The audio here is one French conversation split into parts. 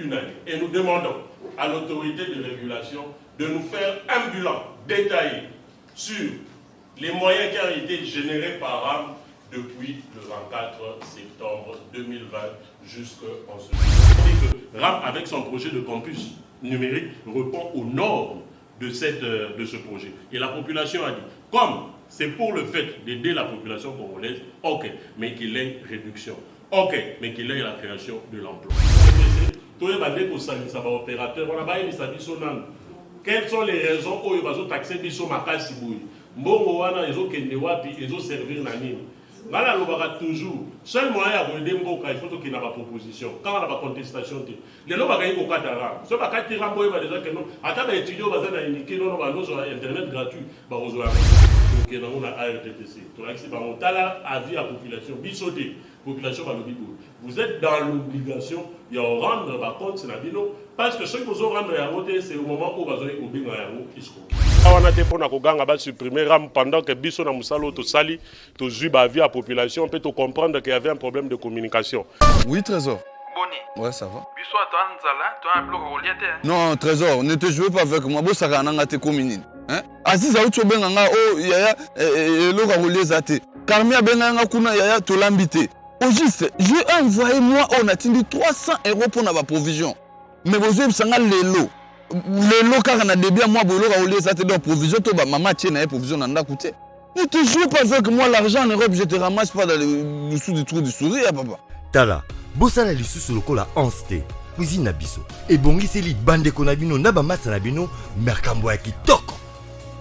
une année. Et nous demandons à l'autorité de régulation de nous faire un bilan détaillé sur les moyens qui ont été générés par RAM depuis le 24 septembre 2020 jusqu'en ce jour. RAM, avec son projet de campus numérique, répond aux normes de ce projet. Et la population a dit, comme c'est pour le fait d'aider la population congolaise, ok, mais qu'il y ait réduction. Ok, mais qu'il y ait la création de l'emploi. Quelles sont les raisons où ils vont taxer Bisso Makasi Boui? Mbongo wana ils ont kende wapi, ils ont servir na nini? Voilà l'obara toujours. Seul moyen à aider Mboka, il faut qu'il y ait une proposition. Quand on a une contestation, les gens vont gagner au Qatar. Ce n'est pas qu'il y a déjà que non. Attends, les étudiants vont indiquer non, sur Internet gratuit. Donc, on a ARTTC. On a la avis à la population. Bissoté. Population va le bibou. Vous êtes dans l'obligation de rendre compte, c'est la bino. Parce que ceux qui vous ont rendu la route, c'est au moment où vous avez oublié la route. On a été pour nous supprimer RAM pendant que Bisso na Moussalo to sali to zuba vie à la population, on peut comprendre qu'il y avait un problème de communication. Oui, Trésor. Boni. Ouais, ça va. Bisso toi nzala, toi un bloc relié. Non, Trésor, ne te jouez pas avec moi. Bo saka nanga te communine. Hein? Aziza ucho benganga oh yaya lo ka relié zate. Karmia benganga kuna yaya to l'ambité. Au juste, j'ai envoyé moi on a tindi 300 € pour la provision. Mais vous avez sanga lelo. Lelo car na débia moi bolo ka relié zate donc provision to ba maman tienne na provision na nda coûter. Ne te jouez pas avec moi l'argent en Europe, je te ramasse pas dans le dessous du trou du sourire papa. Tala, bosala lisusu lokola anste, cuisine na biso. Et bongiseli bandeko na bino na ba masa na bino merkambo ya kitoko.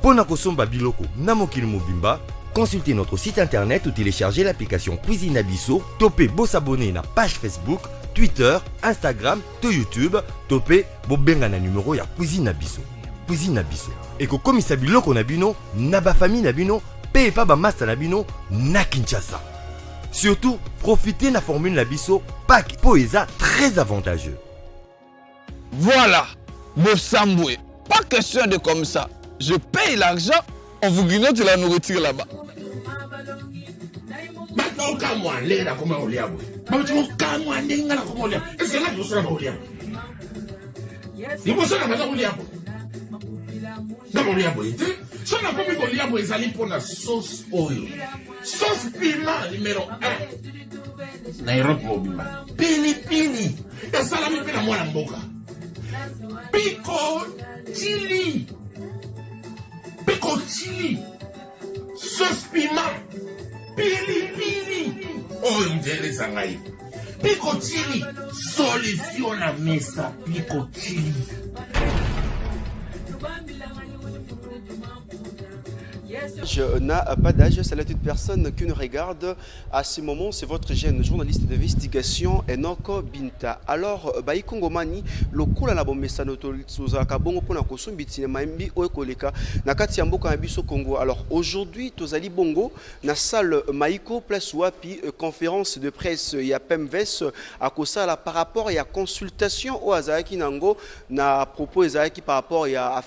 Pona kosomba biloko na mokili mobimba, consultez notre site internet ou téléchargez l'application Cuisine Abisso, topez beau s'abonner na page Facebook, Twitter, Instagram, to YouTube, topez bo benga na numéro ya Cuisine Abisso. Cuisine Abisso. Et ko komisa biloko na bino na ba famille na bino, paye pas ba masa na bino na Kinshasa. Surtout, profitez de la formule Nabisso Pack Poesa très avantageux. Voilà, Bossamboué. Pas question de comme ça. Je paye l'argent, on vous grignote la nourriture là-bas. Maintenant, quand moi, les là, comment on l'y a? Quand moi, les là, comment on l'y a? Est-ce que là, vous savez pas où l'y a? Vous savez pas où l'y a? Comment on l'y a? Si on a pas mis qu'on l'y a, ils allaient pour la sauce oil. Sauce piment numéro 1. Nairobi mobima. Pili pili. Et salami pina mwana mboka. Pico chili. Pico chili. Sauce piment. Pili pili. Oh, m'intéresse ngai. Pico chili. Solution na mesa. Pico chili. Je n'a pas d'âge, c'est là toute personne qui nous regarde à ce moment, c'est votre jeune journaliste d'investigation Enoko Binta. Alors, Baïkongomani, le coula na bomesa notoza kabongo pona kosumbiti maimbi oekoleka na kati ya mboka biso Congo. Alors aujourd'hui, tozali bongo na salle Maïko place wapi conférence de presse ya PEMVES à kosala par rapport à consultation au Azaki Nango na propos Azaki par rapport à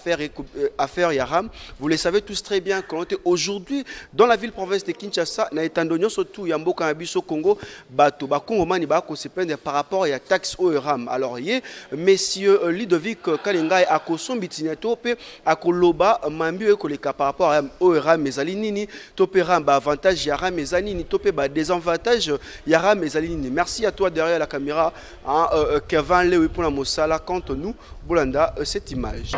affaire Yaram. Vous le savez tous très bien que aujourd'hui dans la ville province de Kinshasa na etandonyo surtout ya mboka na biso Congo bato ba Kongomani ba ko se plaindre par rapport à taxe ORAM. Alors yé monsieur Ludovic Kalengai akosombiti to pe akoloba mambi ekoleka par rapport à ORAM mezali nini topera ba avantage ya RAM mezali ni topé ba désavantage ya RAM mezali nini. Merci à toi derrière la caméra Kevin Lewi pour la Mosala quand nous Bolanda cette image.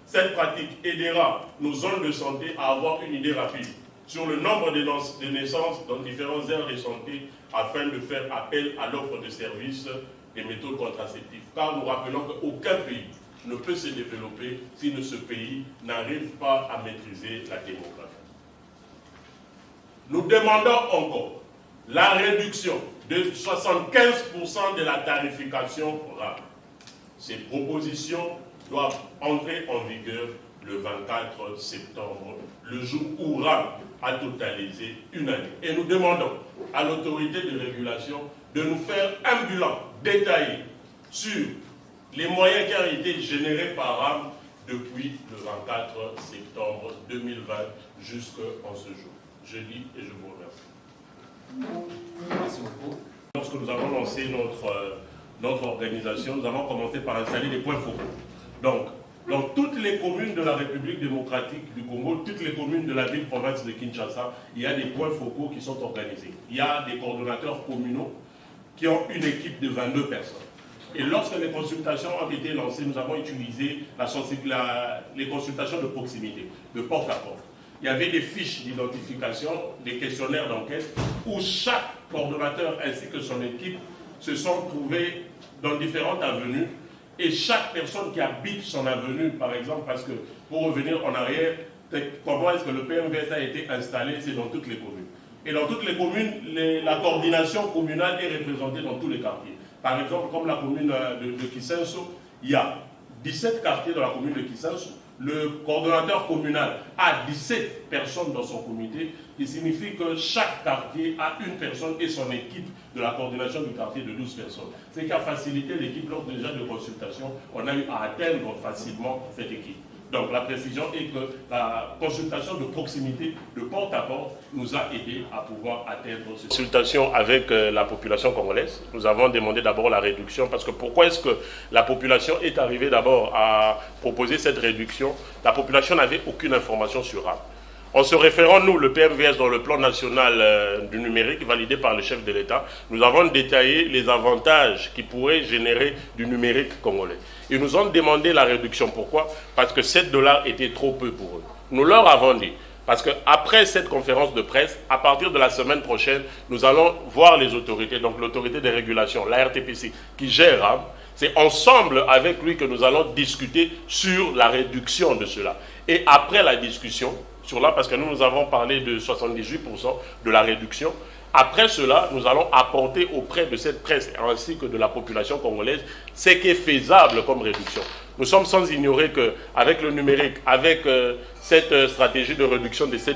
Cette pratique aidera nos zones de santé à avoir une idée rapide sur le nombre de naissances dans différentes aires de santé afin de faire appel à l'offre de services des méthodes contraceptives. Car nous rappelons qu'aucun pays ne peut se développer si ce pays n'arrive pas à maîtriser la démographie. Nous demandons encore la réduction de 75% de la tarification RAM. Ces propositions doivent entrer en vigueur le 24 septembre, le jour où RAM a totalisé une année. Et nous demandons à l'autorité de régulation de nous faire un bilan détaillé sur les moyens qui ont été générés par RAM depuis le 24 septembre 2020 jusqu'en ce jour. Je dis et je vous remercie. Merci beaucoup. Lorsque nous avons lancé notre organisation, nous avons commencé par installer des points focaux. Donc, dans toutes les communes de la République démocratique du Congo, toutes les communes de la ville-province de Kinshasa, il y a des points focaux qui sont organisés. Il y a des coordonnateurs communaux qui ont une équipe de 22 personnes. Et lorsque les consultations ont été lancées, nous avons utilisé les consultations de proximité, de porte à porte. Il y avait des fiches d'identification, des questionnaires d'enquête, où chaque coordonnateur ainsi que son équipe se sont trouvés dans différentes avenues. Et chaque personne qui habite son avenue, par exemple, parce que pour revenir en arrière, comment est-ce que le PMVS a été installé, c'est dans toutes les communes. Et dans toutes les communes, la coordination communale est représentée dans tous les quartiers. Par exemple, comme la commune de Kisenso, il y a 17 quartiers dans la commune de Kisenso. Le coordonnateur communal a 17 personnes dans son comité, qui signifie que chaque quartier a une personne et son équipe de la coordination du quartier de 12 personnes. Ce qui a facilité l'équipe lors déjà de consultation. On a eu à atteindre facilement cette équipe. Donc la précision est que la consultation de proximité, de porte à porte, nous a aidé à pouvoir atteindre cette consultation avec la population congolaise. Nous avons demandé d'abord la réduction, parce que pourquoi est-ce que la population est arrivée d'abord à proposer cette réduction? La population n'avait aucune information sur RAM. En se référant, nous, le PMVS, dans le plan national du numérique validé par le chef de l'État, nous avons détaillé les avantages qui pourraient générer du numérique congolais. Ils nous ont demandé la réduction. Pourquoi? Parce que 7 $ était trop peu pour eux. Nous leur avons dit, parce qu'après cette conférence de presse, à partir de la semaine prochaine, nous allons voir les autorités, donc l'autorité des régulations, la RTPC, qui gère RAM. C'est ensemble avec lui que nous allons discuter sur la réduction de cela. Et après la discussion sur là, parce que nous avons parlé de 78% de la réduction, après cela, nous allons apporter auprès de cette presse ainsi que de la population congolaise ce qui est faisable comme réduction. Nous sommes sans ignorer qu'avec le numérique, avec cette stratégie de réduction de 7%,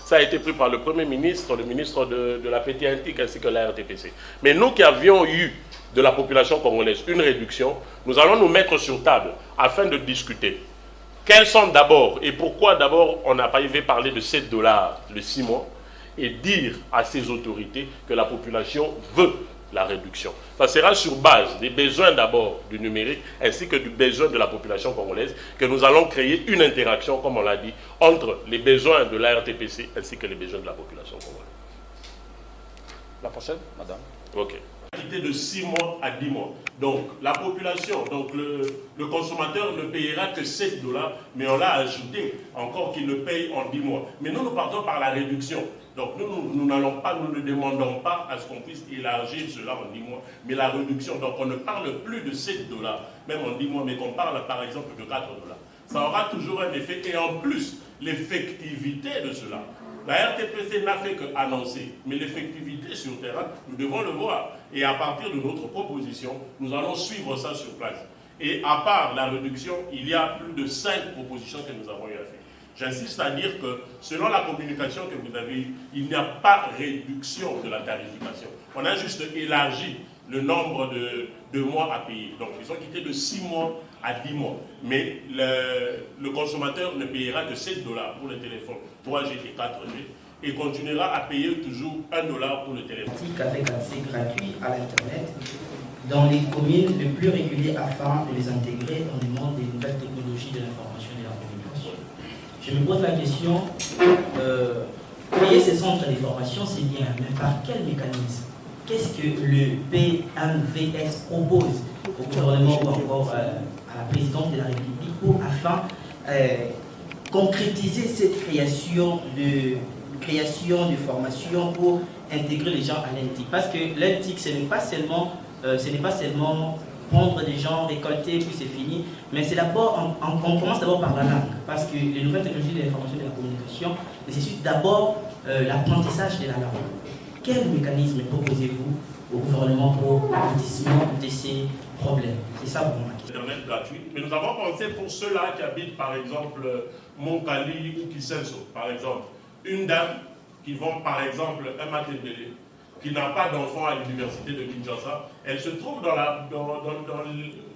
ça a été pris par le Premier ministre, le ministre de la PTNTIC ainsi que la RTPC. Mais nous qui avions eu de la population congolaise une réduction, nous allons nous mettre sur table afin de discuter. Quels sont d'abord, et pourquoi d'abord on n'a pas parler de 7 $ le 6 mois, et dire à ces autorités que la population veut la réduction. Ça sera sur base des besoins d'abord du numérique ainsi que du besoin de la population congolaise que nous allons créer une interaction, comme on l'a dit, entre les besoins de la RTPC ainsi que les besoins de la population congolaise. La prochaine, madame. Ok. De 6 mois à 10 mois. Donc la population, donc le consommateur ne payera que 7 $, mais on l'a ajouté encore qu'il le paye en 10 mois. Mais nous partons par la réduction. Donc nous n'allons pas, nous ne demandons pas à ce qu'on puisse élargir cela en 10 mois, mais la réduction. Donc on ne parle plus de 7 $, même en 10 mois, mais qu'on parle par exemple de 4 $. Ça aura toujours un effet, et en plus, l'effectivité de cela. La RTPC n'a fait qu'annoncer, mais l'effectivité sur terrain, nous devons le voir. Et à partir de notre proposition, nous allons suivre ça sur place. Et à part la réduction, il y a plus de 5 propositions que nous avons eu à faire. J'insiste à dire que selon la communication que vous avez eue, il n'y a pas réduction de la tarification. On a juste élargi le nombre de mois à payer. Donc ils ont quitté de 6 mois à 10 mois. Mais le consommateur ne payera que 7 $ pour le téléphone 3G et 4G et continuera à payer toujours 1 $ pour le téléphone. Avec accès gratuit à l'Internet dans les communes les plus régulières afin de les intégrer dans le monde des nouvelles technologies de l'information et de la communication. Je me pose la question, créer ces centres d'information, c'est bien, mais par quel mécanisme? Qu'est-ce que le PMVS propose au gouvernement ou encore à la présidente de la République pour afin concrétiser cette création de formation pour intégrer les gens à l'ENTIC? Parce que l'ENTIC, ce n'est pas seulement prendre des gens, récolter, puis c'est fini, mais c'est d'abord, on commence d'abord par la langue, parce que les nouvelles technologies de l'information et de la communication nécessitent d'abord l'apprentissage de la langue. quel mécanisme proposez-vous au gouvernement pour l'aboutissement de ces problèmes? C'est ça pour moi. Internet gratuit. Mais nous avons pensé pour ceux-là qui habitent par exemple Montcali ou Kisenso, par exemple. Une dame qui vend par exemple un matériel, qui n'a pas d'enfant à l'université de Kinshasa, elle se trouve dans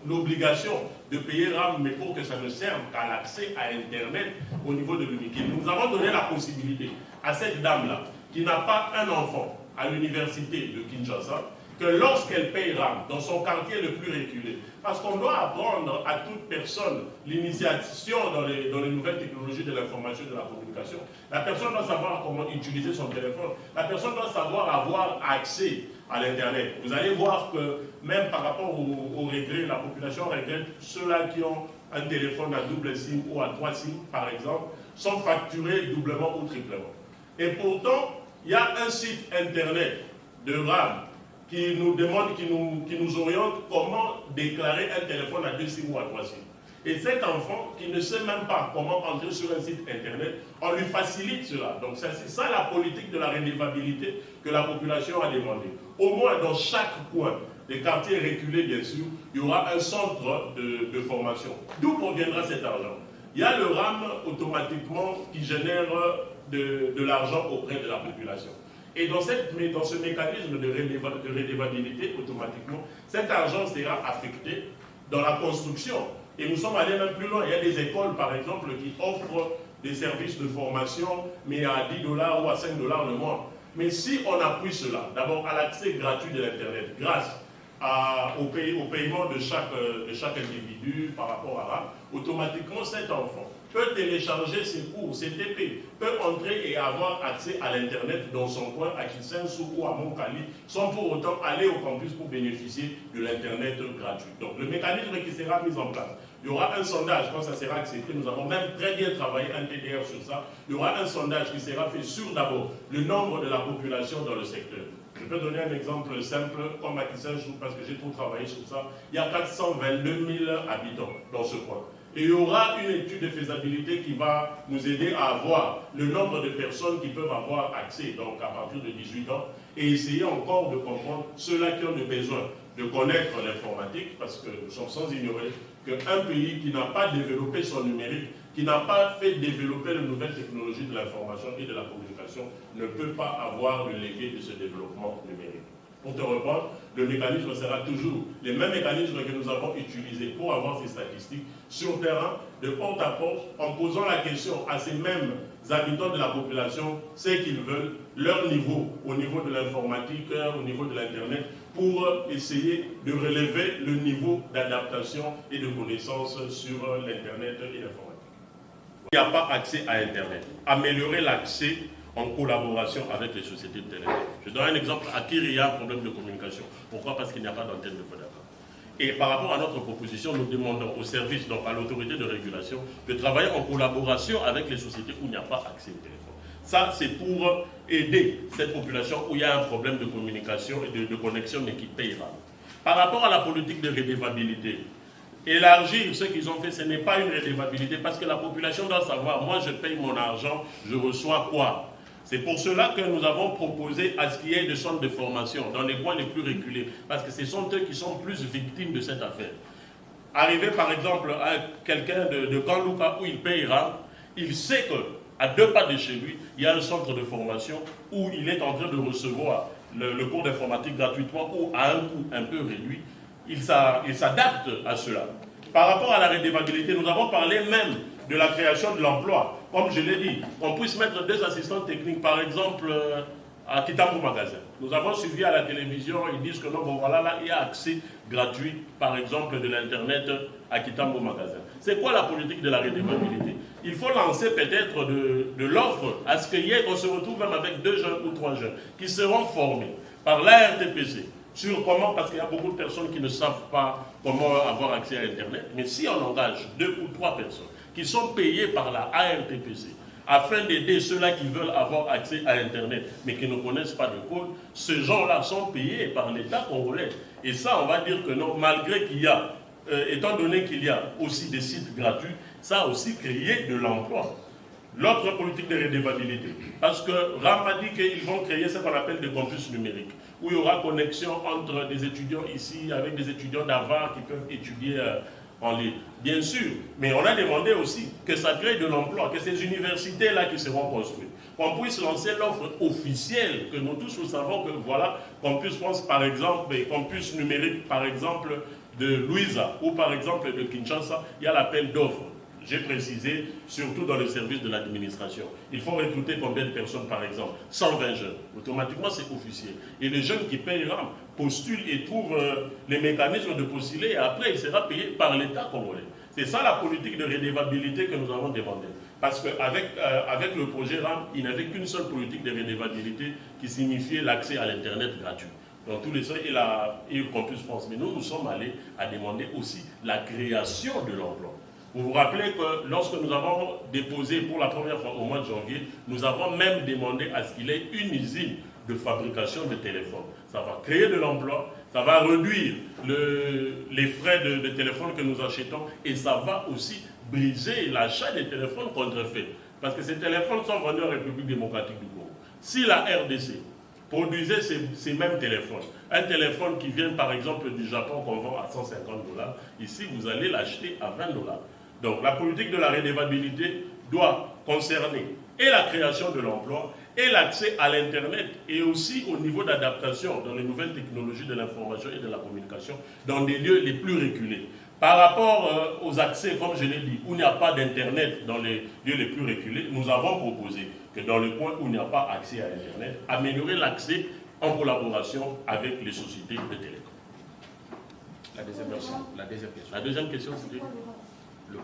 l'obligation de payer RAM, mais pour que ça ne serve qu'à l'accès à Internet au niveau de l'UNIKI. Nous avons donné la possibilité à cette dame-là, qui n'a pas un enfant à l'université de Kinshasa, que lorsqu'elle payera dans son quartier le plus reculé, parce qu'on doit apprendre à toute personne l'initiation dans les nouvelles technologies de l'information et de la communication, la personne doit savoir comment utiliser son téléphone, la personne doit savoir avoir accès à l'Internet. Vous allez voir que même par rapport au regret, la population regrette ceux-là qui ont un téléphone à double SIM ou à 3 SIM, par exemple, sont facturés doublement ou triplement. Et pourtant, il y a un site Internet de RAM qui nous demande, qui nous oriente comment déclarer un téléphone à 2 SIM ou à 3 SIM. Et cet enfant qui ne sait même pas comment entrer sur un site Internet, on lui facilite cela. Donc c'est ça la politique de la redevabilité que la population a demandé. Au moins dans chaque coin des quartiers reculés, bien sûr, il y aura un centre de formation. D'où proviendra cet argent? Il y a le RAM automatiquement qui génère de l'argent auprès de la population. Et dans ce mécanisme de redevabilité, automatiquement, cet argent sera affecté dans la construction. Et nous sommes allés même plus loin. Il y a des écoles, par exemple, qui offrent des services de formation, mais à 10 $ ou à 5 $ le mois. Mais si on appuie cela, d'abord à l'accès gratuit de l'Internet, grâce au paiement de chaque individu par rapport à RAM, automatiquement cet enfant peut télécharger ses cours, ses TP, peut entrer et avoir accès à l'Internet dans son coin, à Kisenso ou à Montcali, sans pour autant aller au campus pour bénéficier de l'Internet gratuit. Donc le mécanisme qui sera mis en place, il y aura un sondage quand ça sera accepté, nous avons même très bien travaillé un TDR sur ça, il y aura un sondage qui sera fait sur d'abord le nombre de la population dans le secteur. Je peux donner un exemple simple, comme à Kisenso, parce que j'ai trop travaillé sur ça, il y a 422 000 habitants dans ce coin. Et il y aura une étude de faisabilité qui va nous aider à avoir le nombre de personnes qui peuvent avoir accès, donc à partir de 18 ans, et essayer encore de comprendre ceux-là qui ont besoin de connaître l'informatique, parce que nous sommes sans ignorer qu'un pays qui n'a pas développé son numérique, qui n'a pas fait développer les nouvelles technologies de l'information et de la communication, ne peut pas avoir le levier de ce développement numérique. Pour te reprendre, le mécanisme sera toujours les mêmes mécanismes que nous avons utilisés pour avoir ces statistiques sur terrain, de porte à porte, en posant la question à ces mêmes habitants de la population, ce qu'ils veulent, leur niveau, au niveau de l'informatique, au niveau de l'Internet, pour essayer de relever le niveau d'adaptation et de connaissance sur l'Internet et l'informatique. Il n'y a pas accès à Internet. Améliorer l'accès en collaboration avec les sociétés de téléphone. Je donne un exemple. À Kiri, il y a un problème de communication. Pourquoi? Parce qu'il n'y a pas d'antenne de Vodafone. Et par rapport à notre proposition, nous demandons au service, donc à l'autorité de régulation, de travailler en collaboration avec les sociétés où il n'y a pas accès au téléphone. Ça, c'est pour aider cette population où il y a un problème de communication et de connexion, mais qui payera. Par rapport à la politique de redevabilité, élargir ce qu'ils ont fait, ce n'est pas une redevabilité, parce que la population doit savoir, moi je paye mon argent, je reçois quoi? C'est pour cela que nous avons proposé à ce qu'il y ait des centres de formation dans les coins les plus reculés, parce que ce sont eux qui sont plus victimes de cette affaire. Arriver par exemple à quelqu'un de Kanlouka où il payera, il sait qu'à 2 pas de chez lui, il y a un centre de formation où il est en train de recevoir le cours d'informatique gratuitement ou à un coût un peu réduit. Il s'adapte à cela. Par rapport à la redevabilité, nous avons parlé même de la création de l'emploi. Comme je l'ai dit, on puisse mettre 2 assistants techniques, par exemple, à Kitambo Magasin. Nous avons suivi à la télévision, ils disent que non, bon voilà, là, il y a accès gratuit, par exemple, de l'Internet à Kitambo Magasin. C'est quoi la politique de la redevabilité? Il faut lancer peut-être de l'offre à ce qu'on se retrouve même avec 2 jeunes ou 3 jeunes qui seront formés par l'ARTPC sur comment, parce qu'il y a beaucoup de personnes qui ne savent pas comment avoir accès à Internet, mais si on engage 2 ou 3 personnes qui sont payées par la ARTPC afin d'aider ceux-là qui veulent avoir accès à Internet, mais qui ne connaissent pas de code, ces gens-là sont payés par l'État congolais. Et ça, on va dire que non, malgré qu'il y a, étant donné qu'il y a aussi des sites gratuits, ça a aussi créé de l'emploi. L'autre politique de redevabilité, parce que RAM a dit qu'ils vont créer ce qu'on appelle des campus numériques, où il y aura connexion entre des étudiants ici avec des étudiants d'Harvard qui peuvent étudier en ligne. Bien sûr, mais on a demandé aussi que ça crée de l'emploi, que ces universités-là qui seront construites, qu'on puisse lancer l'offre officielle, que nous tous nous savons que voilà, Campus France par exemple, et Campus numérique par exemple de Louisa, ou par exemple de Kinshasa, il y a l'appel d'offres. J'ai précisé, surtout dans le service de l'administration. Il faut recruter combien de personnes, par exemple? 120 jeunes. Automatiquement, c'est officiel. Et les jeunes qui payent RAM postulent et trouvent les mécanismes de postuler, et après, il sera payé par l'État congolais. C'est ça la politique de redevabilité que nous avons demandé. Parce qu'avec le projet RAM, il n'y avait qu'une seule politique de redevabilité qui signifiait l'accès à l'Internet gratuit. Dans tous les sens, il a eu Campus France. Mais nous sommes allés à demander aussi la création de l'emploi. Vous vous rappelez que lorsque nous avons déposé pour la première fois au mois de janvier, nous avons même demandé à ce qu'il y ait une usine de fabrication de téléphones. Ça va créer de l'emploi, ça va réduire les frais de téléphone que nous achetons et ça va aussi briser l'achat des téléphones contrefaits. Parce que ces téléphones sont vendus en République démocratique du Congo. Si la RDC produisait ces mêmes téléphones, un téléphone qui vient par exemple du Japon qu'on vend à 150 $, ici vous allez l'acheter à 20 $. Donc la politique de la redevabilité doit concerner et la création de l'emploi et l'accès à l'Internet et aussi au niveau d'adaptation dans les nouvelles technologies de l'information et de la communication dans des lieux les plus reculés. Par rapport aux accès, comme je l'ai dit, où il n'y a pas d'Internet dans les lieux les plus reculés, nous avons proposé que dans le coin où il n'y a pas accès à Internet, améliorer l'accès en collaboration avec les sociétés de télécom. La deuxième question. La deuxième question, c'était...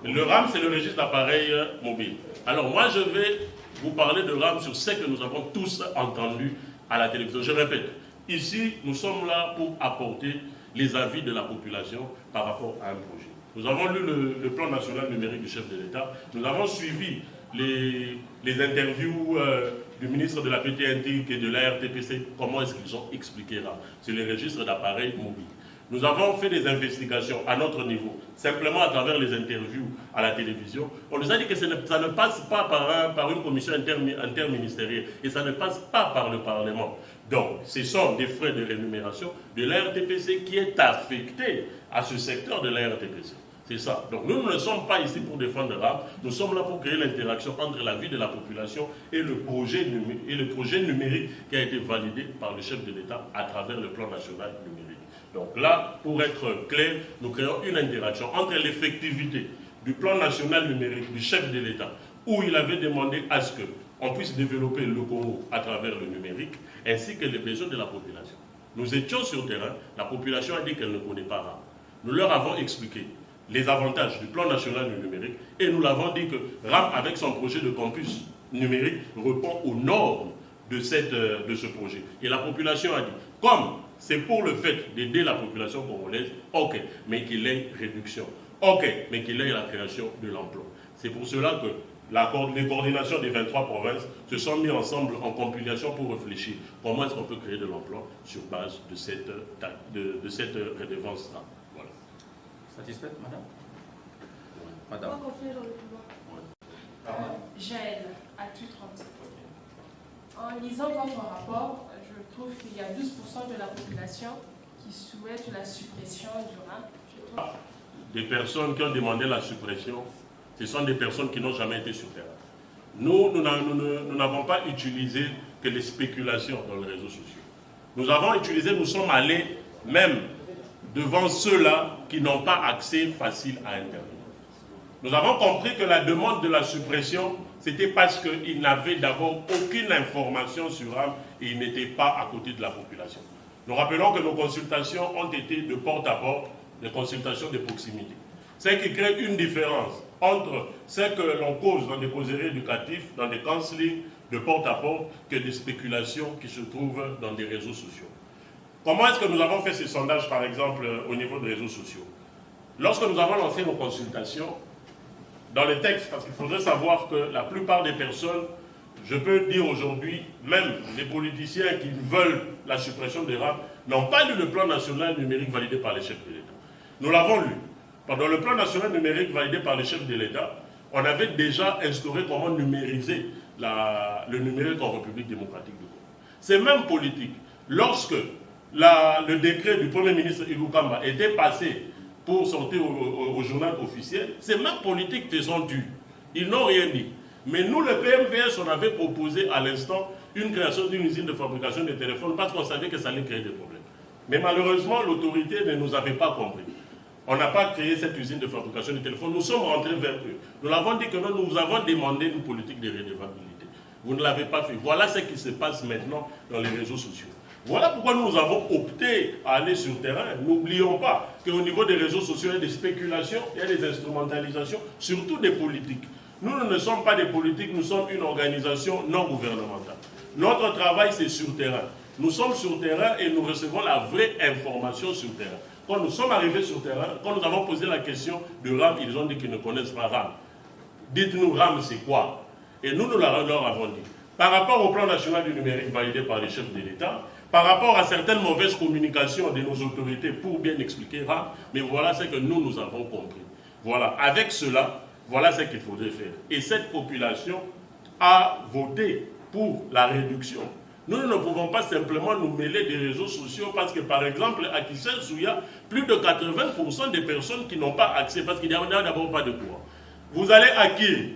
Le RAM, c'est le registre d'appareils mobiles. Alors moi, je vais vous parler de RAM sur ce que nous avons tous entendu à la télévision. Je répète, ici, nous sommes là pour apporter les avis de la population par rapport à un projet. Nous avons lu le plan national numérique du chef de l'État. Nous avons suivi les interviews du ministre de la PTNT et de la RTPC. Comment est-ce qu'ils ont expliqué là? C'est les registres d'appareils mobiles. Nous avons fait des investigations à notre niveau, simplement à travers les interviews à la télévision. On nous a dit que ça ne passe pas par une commission interministérielle et ça ne passe pas par le Parlement. Donc, ce sont des frais de rémunération de la RTPC qui est affecté à ce secteur de la RTPC. C'est ça. Donc, nous ne sommes pas ici pour défendre RAM, nous sommes là pour créer l'interaction entre la vie de la population et le projet numérique qui a été validé par le chef de l'État à travers le plan national numérique. Donc là, pour être clair, nous créons une interaction entre l'effectivité du plan national numérique du chef de l'État, où il avait demandé à ce qu'on puisse développer le Congo à travers le numérique, ainsi que les besoins de la population. Nous étions sur le terrain, la population a dit qu'elle ne connaît pas RAM. Nous leur avons expliqué les avantages du plan national du numérique et nous l'avons dit que RAM, avec son projet de campus numérique, répond aux normes de ce projet. Et la population a dit, comme c'est pour le fait d'aider la population congolaise, ok, mais qu'il y ait réduction, ok, mais qu'il y ait la création de l'emploi. C'est pour cela que les coordinations des 23 provinces se sont mis ensemble en compilation pour réfléchir comment est-ce qu'on peut créer de l'emploi sur base de cette redevance-là. Voilà. Satisfaite, madame? Madame. Jaël, à titre 30. En lisant votre rapport, je trouve qu'il y a 12% de la population qui souhaite la suppression du RAM. Des personnes qui ont demandé la suppression, ce sont des personnes qui n'ont jamais été sur terrain. Nous n'avons pas utilisé que les spéculations dans les réseaux sociaux. Nous avons utilisé, nous sommes allés même devant ceux-là qui n'ont pas accès facile à Internet. Nous avons compris que la demande de la suppression, c'était parce qu'ils n'avaient d'abord aucune information sur RAM et ils n'étaient pas à côté de la population. Nous rappelons que nos consultations ont été de porte à porte, des consultations de proximité. Ce qui crée une différence entre ce que l'on cause dans des causeries éducatives, dans des counselings de porte à porte, que des spéculations qui se trouvent dans des réseaux sociaux. Comment est-ce que nous avons fait ces sondages, par exemple, au niveau des réseaux sociaux? Lorsque nous avons lancé nos consultations, dans les textes, parce qu'il faudrait savoir que la plupart des personnes, je peux dire aujourd'hui, même les politiciens qui veulent la suppression des RAM, n'ont pas lu le plan national numérique validé par les chefs de l'État. Nous l'avons lu. Pendant le plan national numérique validé par les chefs de l'État, on avait déjà instauré comment numériser le numérique en République démocratique du Congo. C'est même politique. Lorsque le décret du Premier ministre Ilukamba était passé pour sortir au journal officiel, c'est même politique faisant dû. Ils n'ont rien dit. Mais nous, le PMVS, on avait proposé à l'instant une création d'une usine de fabrication de téléphones parce qu'on savait que ça allait créer des problèmes. Mais malheureusement, l'autorité ne nous avait pas compris. On n'a pas créé cette usine de fabrication de téléphones. Nous sommes rentrés vers eux. Nous l'avons dit que nous avons demandé une politique de redevabilité. Vous ne l'avez pas fait. Voilà ce qui se passe maintenant dans les réseaux sociaux. Voilà pourquoi nous avons opté à aller sur le terrain. N'oublions pas qu'au niveau des réseaux sociaux, il y a des spéculations, il y a des instrumentalisations, surtout des politiques. Nous ne sommes pas des politiques, nous sommes une organisation non gouvernementale. Notre travail, c'est sur le terrain. Nous sommes sur le terrain et nous recevons la vraie information sur le terrain. Quand nous sommes arrivés sur le terrain, quand nous avons posé la question de RAM, ils ont dit qu'ils ne connaissent pas RAM. Dites-nous RAM, c'est quoi? Et nous leur avons dit. Par rapport au plan national du numérique validé par les chefs de l'État, par rapport à certaines mauvaises communications de nos autorités pour bien expliquer RAM, mais voilà ce que nous avons compris. Voilà, avec cela, voilà ce qu'il faudrait faire. Et cette population a voté pour la réduction. Nous ne pouvons pas simplement nous mêler des réseaux sociaux parce que, par exemple, à Kisensouya, plus de 80% des personnes qui n'ont pas accès, parce qu'il n'y a d'abord pas de courant. Vous allez à Kiri,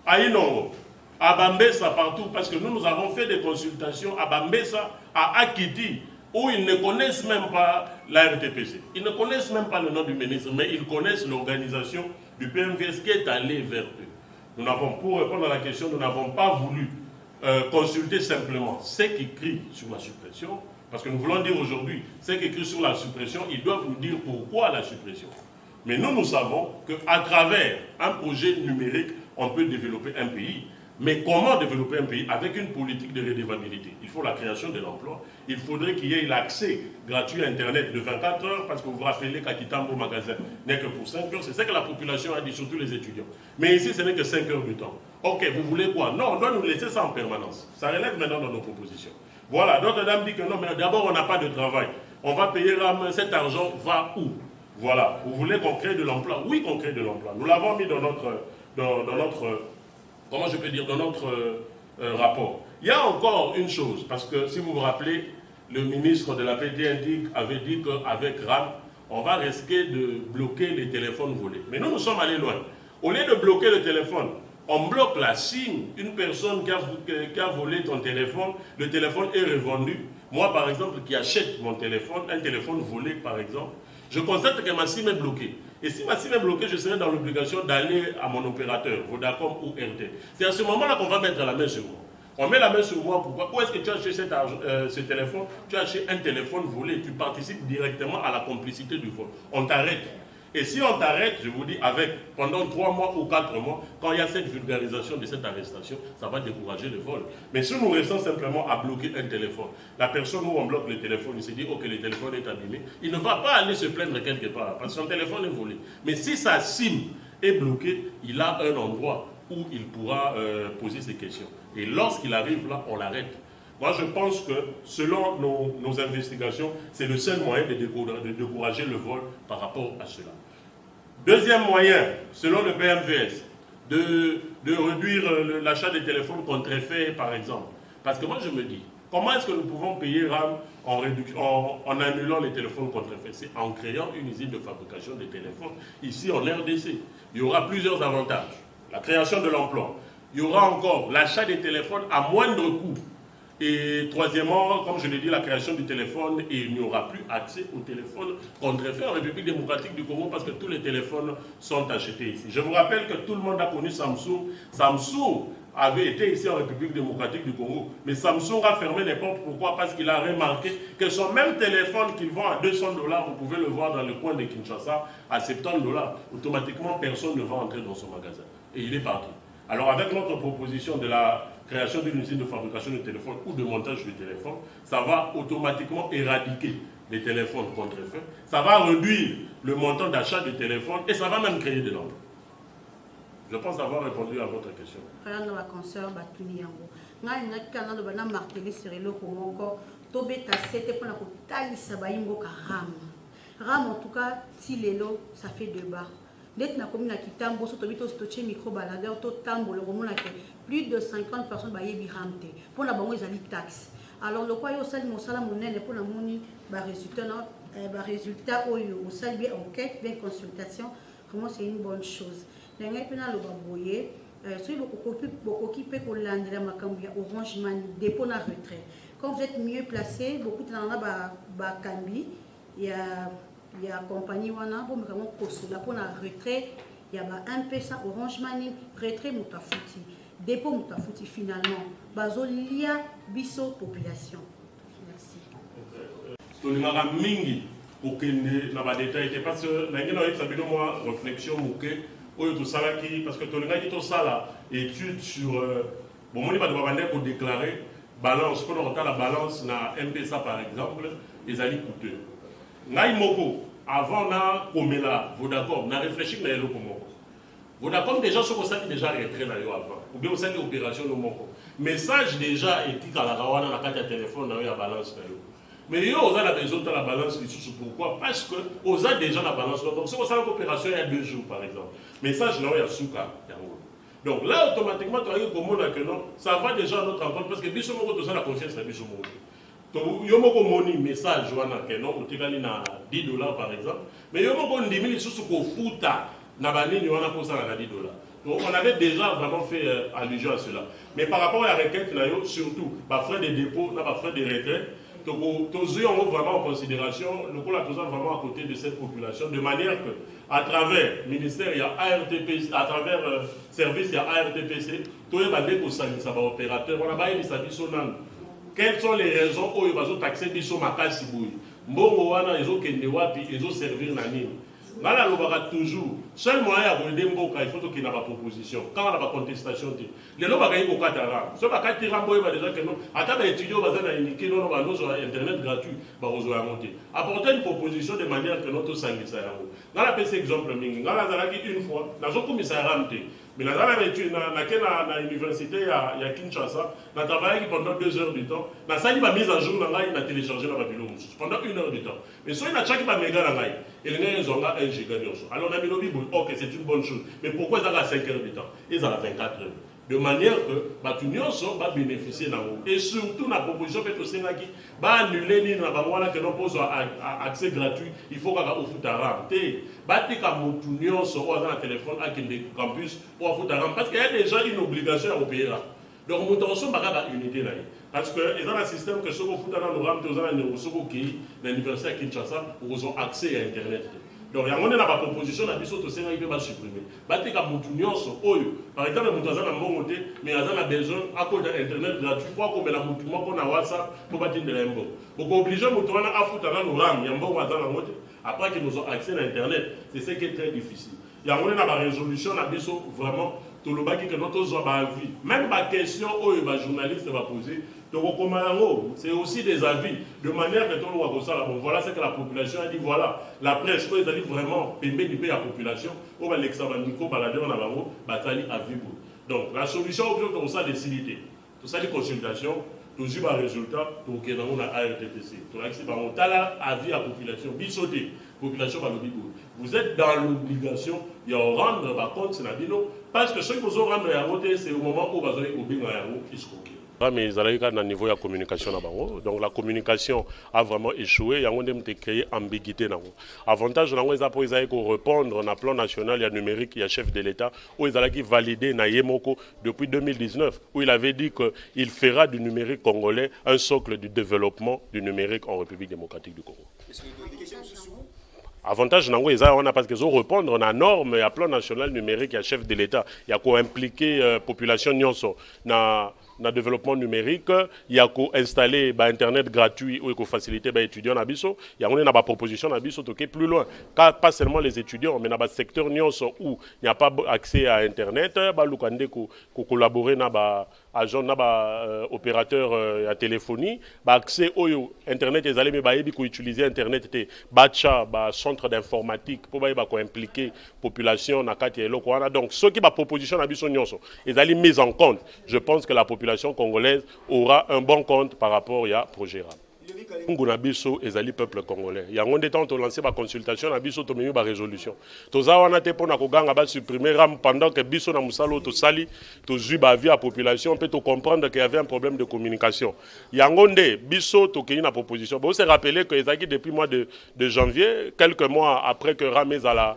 à Inongo, à Bambessa, partout, parce que nous avons fait des consultations à Bambessa, à Akiti, où ils ne connaissent même pas la RTPC. Ils ne connaissent même pas le nom du ministre, mais ils connaissent l'organisation du PMVS qui est allée vers eux. Pour répondre à la question, nous n'avons pas voulu consulter simplement ceux qui crient sur la suppression, parce que nous voulons dire aujourd'hui, ceux qui crient sur la suppression, ils doivent nous dire pourquoi la suppression. Mais nous savons qu'à travers un projet numérique, on peut développer un pays. Mais comment développer un pays? Avec une politique de redevabilité. Il faut la création de l'emploi. Il faudrait qu'il y ait l'accès gratuit à Internet de 24 heures, parce que vous vous rappelez qu'à Kitambo magasin n'est que pour 5 heures. C'est ça que la population a dit, surtout les étudiants. Mais ici, ce n'est que 5 heures de temps. Ok, vous voulez quoi? Non, on doit nous laisser ça en permanence. Ça relève maintenant dans nos propositions. Voilà, d'autres dames disent que non, mais d'abord, on n'a pas de travail. On va payer cet argent va où? Voilà, vous voulez qu'on crée de l'emploi? Oui, qu'on crée de l'emploi. Nous l'avons mis dans notre comment je peux dire, dans notre rapport. Il y a encore une chose, parce que si vous vous rappelez, le ministre de la PDND avait dit qu'avec RAM, on va risquer de bloquer les téléphones volés. Mais nous sommes allés loin. Au lieu de bloquer le téléphone, on bloque la SIM. Une personne qui a volé ton téléphone, le téléphone est revendu. Moi, par exemple, qui achète mon téléphone, un téléphone volé, par exemple, je constate que ma SIM est bloquée. Et si ma SIM est bloquée, je serai dans l'obligation d'aller à mon opérateur, Vodacom ou RT. C'est à ce moment-là qu'on va mettre la main sur moi. On met la main sur moi, pourquoi? Où est-ce que tu as acheté ce téléphone? Tu as acheté un téléphone volé, tu participes directement à la complicité du vol. On t'arrête. Et si on t'arrête, je vous dis, pendant 3 mois ou 4 mois, quand il y a cette vulgarisation de cette arrestation, ça va décourager le vol. Mais si nous restons simplement à bloquer un téléphone, la personne où on bloque le téléphone, il se dit, ok, le téléphone est abîmé, il ne va pas aller se plaindre quelque part, parce que son téléphone est volé. Mais si sa SIM est bloquée, il a un endroit où il pourra poser ses questions. Et lorsqu'il arrive là, on l'arrête. Moi, je pense que, selon nos investigations, c'est le seul moyen de décourager le vol par rapport à cela. Deuxième moyen, selon le BMVS, de réduire l'achat des téléphones contrefaits, par exemple. Parce que moi, je me dis, comment est-ce que nous pouvons payer RAM en annulant les téléphones contrefaits? C'est en créant une usine de fabrication de téléphones ici en RDC. Il y aura plusieurs avantages. La création de l'emploi. Il y aura encore l'achat des téléphones à moindre coût. Et troisièmement, comme je l'ai dit, la création du téléphone, et il n'y aura plus accès au téléphone contrefaits en République démocratique du Congo parce que tous les téléphones sont achetés ici. Je vous rappelle que tout le monde a connu Samsung. Samsung avait été ici en République démocratique du Congo. Mais Samsung a fermé les portes. Pourquoi? Parce qu'il a remarqué que son même téléphone qu'il vend à $200, vous pouvez le voir dans le coin de Kinshasa à $70. Automatiquement, personne ne va entrer dans son magasin. Et il est parti. Alors avec notre proposition de la création d'une usine de fabrication de téléphones ou de montage de téléphones, ça va automatiquement éradiquer les téléphones contrefaits, ça va réduire le montant d'achat de téléphones et ça va même créer de l'emploi. Je pense avoir répondu à votre question. RAM en tout cas, Tilelo, ça fait débat. Dès que commune à Kitambo, sur le micro-baladeur, plus de 50 personnes qui ramte. Pour la banque, ils ont taxe. Alors, le quoi, il y a monnaie pour la monnaie, résultat, au salle bien enquête, bien consultation, vraiment c'est une bonne chose. Les gens qui ont boyé, ceux qui peuvent orange money, dépôt de retrait. Quand vous êtes mieux placé, beaucoup de gens ont cambi, il y a compagnie wana pour vraiment postuler pour la retrait, il y a un peu orange money, retrait mutafuti, dépôt mutafuti finalement, bazolia biso population. Merci. Tolingaka mingi okende na ba détail parce que na ngena yesa bino moi réflexion moké oyo to salaki parce que tolingaki to sala étude sur bon moni ba de bande ko déclarer balance pour on la balance na MPSA par exemple les ali coûteux ngai moko avant na komela Vodacom na réfléchir na eloko moko Vodacom déjà ce qu'on sait déjà retrait na yo avant ou bien on sait opération no moko message déjà et qui kala kawana na kati ya téléphone na yo ya balance na yo. Mais yo on a besoin de la balance pourquoi parce que on a déjà la balance donc si on a une opération il y a 2 jours par exemple message na yo ya suka donc là automatiquement tu as que non ça va déjà à notre rencontre parce que biso moko to ça la conscience na biso moko to yo moko moni message wana que non otikali na $10 par exemple mais yo moko ndimi lisusu ko futa na banini wana ko ça na $10. Donc on avait déjà vraiment fait allusion à cela. Mais par rapport à la requête, surtout, par frais de dépôt, par frais de retrait, tous ont vraiment en considération, le coup là, tous vraiment à côté de cette population, de manière que, à travers le ministère, il y a ARTPC, à travers service, il y a ARTPC, tous les bandits pour ça, opérateur, on a pas mis ça, quelles sont les raisons où ils vont taxer biso makasi boui? Mbongo wana, ils ont kende wapi, ils ont servir nanine. Là, on va toujours. Seul moyen de aider Mboka, il faut qu'il y ait une proposition. Quand on a une contestation, les gens vont gagner au Qatar. Ceux qui ont déjà que non, attends, les étudiants vont indiquer non, Internet gratuit, vont monter. Apporter une proposition de manière que notre sang ça. Dans la PC exemple, on a une fois, dans un commissariat ramté. Mais dans la université à Kinshasa, on a travaillé pendant 2 heures du temps. On a mise à jour, on a téléchargé dans la Babylone pendant 1 heure du temps. Mais si on a chaque méga dans et les gens ont 1 giga. Alors on a mis le Bible, ok, c'est une bonne chose. Mais pourquoi ils ont 5 heures du temps? Ils ont 24 heures. De manière que tout le monde va bénéficier d'eux. Et surtout, la proposition que tu as annuler ni na bangwana que non pose accès gratuit, il faut qu'on foute à ram. Bati ka mutu nyonso ou dans le téléphone à campus ou à foute à ram parce qu'il y a déjà une obligation à payer là. Donc nous avons pas unité là. Parce que ils ont un système que ceux qui fout dans le ram, ils ont un ceux qui l'université à Kinshasa, ils ont accès à internet. Donc, il y a une proposition qui peut supprimer. Par exemple, nous avons mais nous avons besoin à cause d'Internet gratuit pour qu'on ait un WhatsApp pour bâtir de l'imbo. Donc, obligé à foutre dans le RAM, après qu'ils nous ont accès à Internet, c'est ce qui est très difficile. Il y a une résolution vraiment. Tout le monde qui notre avis, même la question où les journalistes va poser, c'est aussi des avis, de manière que tout le monde va bon, voilà ce que la population a dit, voilà, la presse, ils ont dit vraiment, permet la population, on va l'examiner, balader en avant, bataille à vivre. Donc la solution, c'est ça des cilités, tout ça des consultations, tout ça des résultats, tout ça des ARTPC, tout ça des avis à la population, bisoté, population va le dire. Vous êtes dans l'obligation de rendre compte, parce que ceux qui vous ont rendu à voter, c'est au moment où vous avez oublié qui se coquille. Mais ils allaient à un niveau de communication. Donc la communication a vraiment échoué. Il y a une créé ambiguïté. Avantage, ils allaient répondre dans le plan national et numérique, il y a chef de l'État, où ils allaient valider Nayemoko depuis 2019, où il avait dit qu'il fera du numérique congolais un socle du développement du numérique en République démocratique du Congo. Avantage nango eza on a parce qu'ils ont répondre na norme à plan national numérique à chef de l'État il y a quoi impliquer population nyonso na développement numérique il y a quoi installer internet gratuit ou ko faciliter ba étudiants na biso il y a on a ba proposition na biso toquer plus loin pas seulement les étudiants mais na ba secteur nyonso où il n'y a pas accès à internet ba lukande ko collaborer na ba agent na ba opérateur à téléphonie ba accès au internet les allez mais ba yebi ko utiliser internet te bacha ba centre d'informatique pour ba ko impliquer population na kati eloko wana donc ceux qui ba proposition na biso nyonso ils allez mise en compte je pense que la population congolaise aura un bon compte par rapport à projet RAM. nguna biso ezali peuple congolais yango nde temps to lancer ba consultation na biso to memi ba résolution toza wana te pona ko ganga ba supprimer ram pendant que biso na musalo to sali to zui ba vie à population peut to comprendre qu'il y avait un problème de communication yango nde biso to kini na proposition bon se rappeler que ezaki depuis mois de janvier quelques mois après que Ramez a la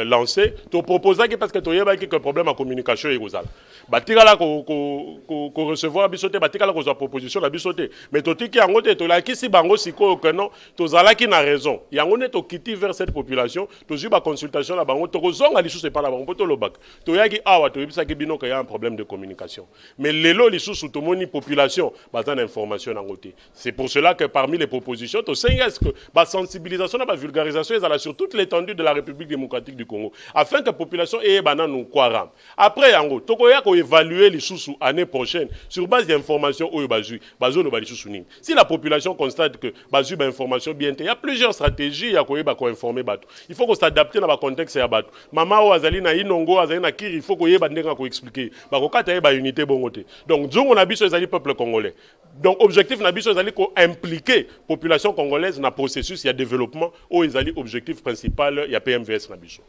lancé to proposa que parce que to yeba que problème en communication et gozala batikala ko recevoir bisoté batikala ko za proposition la bisoté mais to tiki yango te to la kisi bango siko que non to zala ki na raison yango ne to quitter vers cette population to juba consultation la bango to kozonga lisusu pas la bango to lobak to yaki awa to yebisa ki bino que y a un problème de communication mais lelo lisusu to moni population bazan information na ngoté c'est pour cela que parmi les propositions to est-ce que ba sensibilisation na ba vulgarisation ezala sur toute l'étendue de la République démocratique du Congo afin que la population ait banane kwaram après yango tokoya ko évaluer les sous année prochaine sur base d'informations au bazui bazo bali sous ning si la population constate que bazui ba information bien il y a plusieurs stratégies ya ko yeba ko informer bato il faut qu'on s'adapter dans le contexte ya bato mama o azali na inongo azali na kiri il faut ko yeba ndenga ko expliquer ba ko kata yeba unité bongote donc zongo na biso ezali peuple congolais donc objectif na biso ezali ko impliquer population congolaise na processus ya développement o ezali objectif principal ya PMVS na biso.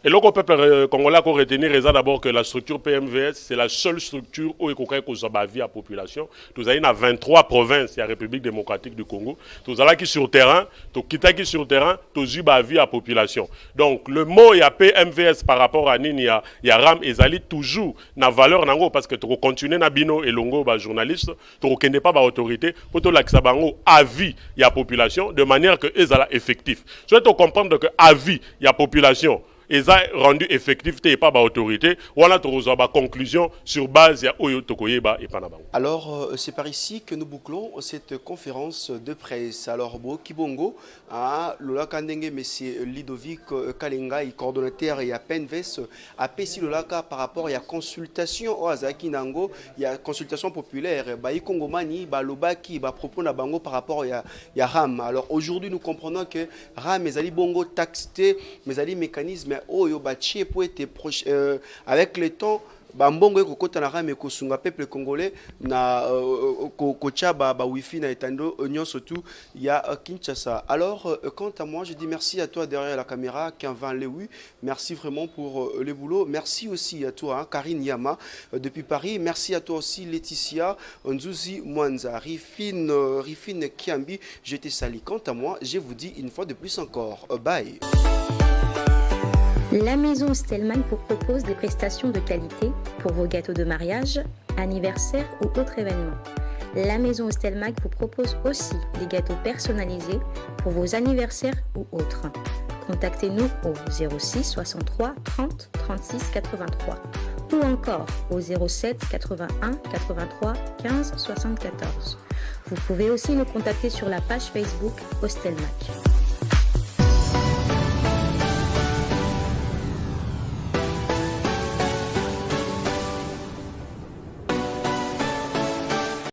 Et le peuple congolais a retenir d'abord que la structure PMVS, c'est la seule structure où il y a une la population. Nous avons 23 provinces, la République démocratique du Congo. Nous avons qui sur terrain, nous avons qui sur terrain, nous avons la population. Donc le mot il y a PMVS par rapport à Nini, il y a RAM, ils allaient toujours na valeur nango parce que tu continues na bino et longo ba journaliste, tu ne pas ba autorité pour tout l'accès avis il y a population de manière que ils allaient effectif. Je dois comprendre que avis il y a population. Ils ont rendu effectif et pas autorité. Voilà la conclusion sur base de Oyo Tokoyeba et Panabang. Alors, c'est par ici que nous bouclons cette conférence de presse. Alors, Kibongo, Lola Kandenge, M. Ludovic Kalenga, coordonnateur et à PNVS, a payé Lolaka par rapport à la consultation au Azaki Nango, il y a consultation populaire, Baïkongo Mani, Balobaki, propos Nabango par rapport à RAM. Alors, aujourd'hui, nous comprenons que RAM, mais Ali Bongo taxé, mais Ali mécanisme. Oh yo bachi pour être avec le temps bambongo ekokota na rame kosunga peuple congolais na kocha ba wifi na etando nyonso tout ya Kinshasa. Alors quant à moi je dis merci à toi derrière la caméra Kenvan Lewi, merci vraiment pour le boulot, merci aussi à toi Karine Yama depuis Paris, merci à toi aussi Laetitia Nzuzi Mwanza, Rifine Kiambi, je te salue. Quant à moi je vous dis une fois de plus encore bye. La maison Stelman vous propose des prestations de qualité pour vos gâteaux de mariage, anniversaire ou autres événements. La maison Stelman vous propose aussi des gâteaux personnalisés pour vos anniversaires ou autres. Contactez-nous au 06 63 30 36 83 ou encore au 07 81 83 15 74. Vous pouvez aussi nous contacter sur la page Facebook Hostelmac.